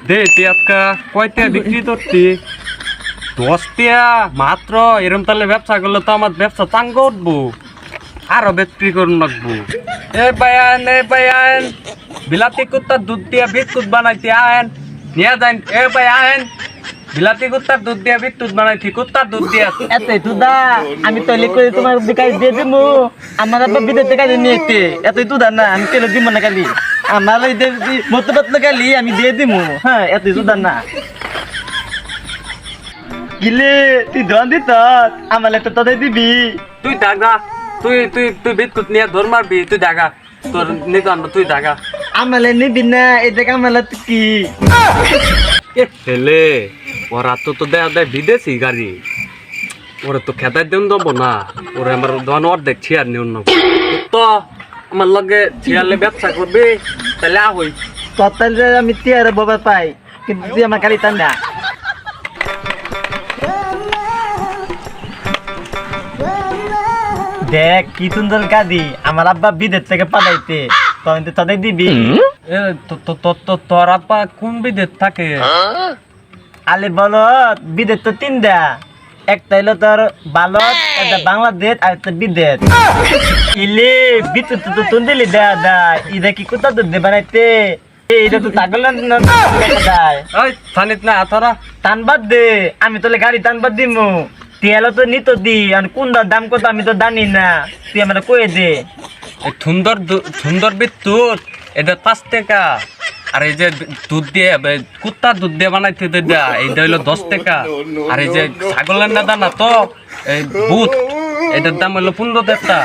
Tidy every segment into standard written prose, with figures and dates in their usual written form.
দে টিয়াক্কা কয়টা বিক্রি করতি 10 টিয়া মাত্র। এরম তাহলে ব্যবসা করলে তো আমার ব্যবসা চাঙ্গা উঠবো, আরো বিক্রি করুন লাগবো। এ বায়ান বিলাতি কুত্তার দুধ দিয়া বিস্কুট বানাইতে আয়েন নিয়ে যান। এ বায়ান বিলাতি কুত্তার দুধ দিয়া বিস্কুট বানাইছি, কুত্তার দুধ দিয়া। এতই তো দা আমি তৈরি করে তোমার বিকাশ দিয়ে দেবো। আমার আব্বা বিদেশ থেকে নিয়ে এতে এতই তো দা না, আমি তেলে দিব না খালি আমার মতো পাতলা খালি আমি দিয়ে দিব। হ্যাঁ এতই তো দা না গিলে তুই ধন দিত আমার একটা তোদের দিবি। তুই দাগা, তুই তুই তুই বিস্কুট নিয়ে ধর মারবি, তুই দাগা তোর নিকান তুই দাগা। আমালে নিবি না এটা আমালে কি ছেলে ওরা তো দেয়া দেয় বিদেশি গাড়ি, ওরা তো খেতাই দেন দেবো না। ওরা আমার ধন অর্ধেক ছিয়ার নিউন তো আমার লগে ছিয়ারলে ব্যবসা করবে তাহলে হই ততালে আমি তিয়ারে বাবা পাই, কিন্তু তুই আমার গাড়ি টান না। দেখ কি সুন্দর গাড়ি আমার আব্বা বিদেশ থেকে পাঠাইতে, তখন তুই তোদের দিবি। তোর আব্বা কোন বিদেশ থাকে? আলে বলত বিদেশ তো তিনটা, একটা হইলো তোর ভারত, একটা বাংলাদেশ আর একটা বিদেশ। ইলে বিদ্যুৎ তো তুন দিলি দেয়া দেয় ইদা কি কোথা দুধ দে বানাইতে এইটা তো তাগল না দেয়। ওই থানিত না আতরা টানবাদ দে আমি তোলে গাড়ি টানবাদ দিমু, তেলও তো নিত দি আর কোনটার দাম কত আমি তো জানি না, তুই আমার কয়ে দে। এই সুন্দর বিদ্যুৎ এটা 5 টাকা, আর এই যে দুধ দিয়ে কুত্তার দুধ দিয়ে বানাইতে দেয়া এইটা হইলো 10 টাকা। আর এই যে ছাগলের না দানা তো এই বুট এটার দাম হইলো 15 টাকা।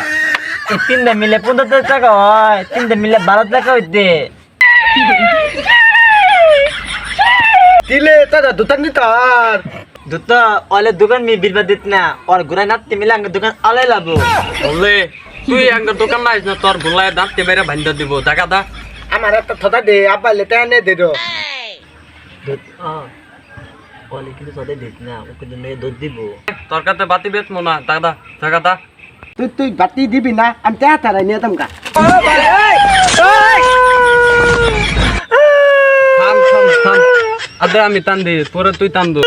এই তিনটা মিলে 15 টাকা হয়, তিনটা মিলে 12 টাকা হইতে। দিলে দাদা দুটান দিতার দুটো অলে দোকান মি বিলবা দিত না, আর ঘুরাই নাতে মিলে আঙ্গ দোকান অলে লাবো। বললে তুই আঙ্গার দোকান নাই না, তোর ভুলায় দাঁততে বেড়ে ভাঙ্গা দিব টাকা দা। আমার একটা থতা দে আব্বা লেটা এনে দে দো। অলে কিন্তু সদাই দিত না, ওকে জন্য দুধ দিব। তোর কাছে বাতি বেচমো না টাকা দা। তুই বাতি দিবি না আমি তে তারাই নিয়ে দমকা। থাম আদে আমি টান দি পরে তুই টান দো।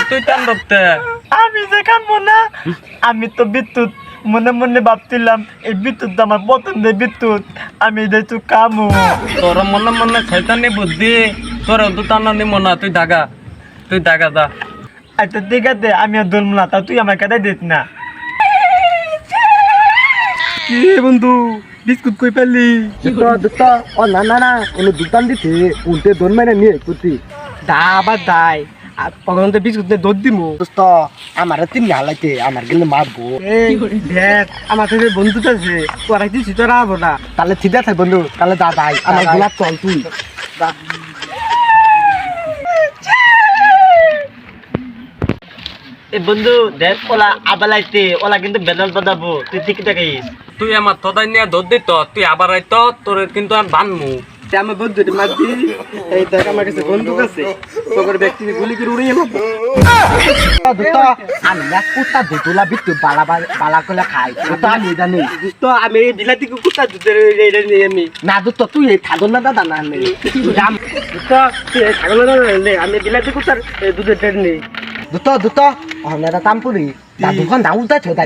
তুই টান ধরতে আমি যে কামবো না, আমি তো বিদ্যুৎ মনে মনে ভাবছিলাম এই বিদ্যুৎ আমার পছন্দের বিদ্যুৎ, আমি যে তুই কামু। তোর মনে শয়তানি বুদ্ধি, তোর তো টানা নিব না, তুই দাগা দা। আচ্ছা ঠিক আছে আমি আর ধরবো না, তা তুই আমার কাছে দিস না। কি বন্ধু বিস্কুট কই পেলি? দুটা ও না না না উনি দুটান দিতে উল্টে দোন মানে নিয়ে কুতি দা আবার দাই আর পগন তো বিস্কুট দিয়ে দোদ দিমু। দোস্ত আমার তিন হালাইতে আমার গেলে মারবো। এই দেখ আমার সাথে বন্ধু আছে তোরা কি সিটারা হবো না, তাহলে ঠিক আছে বন্ধু, তাহলে দা দাই আমার গোলাপ চল তুই দা। এই বন্ধু দেখ ওলা আবালাইতে ওলা কিন্তু বেদাল বাদাবো, তুই ঠিক থাকিস। তুই আমার তদাই নিয়ে ধর দিত, তুই আবার আইতো তোর কিন্তু আমি বানমু। আমার বন্ধু মারবি। এই দেখ আমার কাছে বন্দুক আছে, তোর ব্যক্তি গুলি করে উড়িয়ে মারবো। আমি না কুত্তা দুটোলা বিট্টু বালা বালা করে খাই, তো আমি জানি দোস্ত আমি বিলাতি কুত্তা দুধের আমি না দোস্ত তুই এই ছাগল না দাদা না নেই দোস্ত তুই এই ছাগল না নেই, আমি বিলাতি কুত্তার দুধের নেই দুটো আমরা তামপুরি দাদুখান দাউদা ছোটা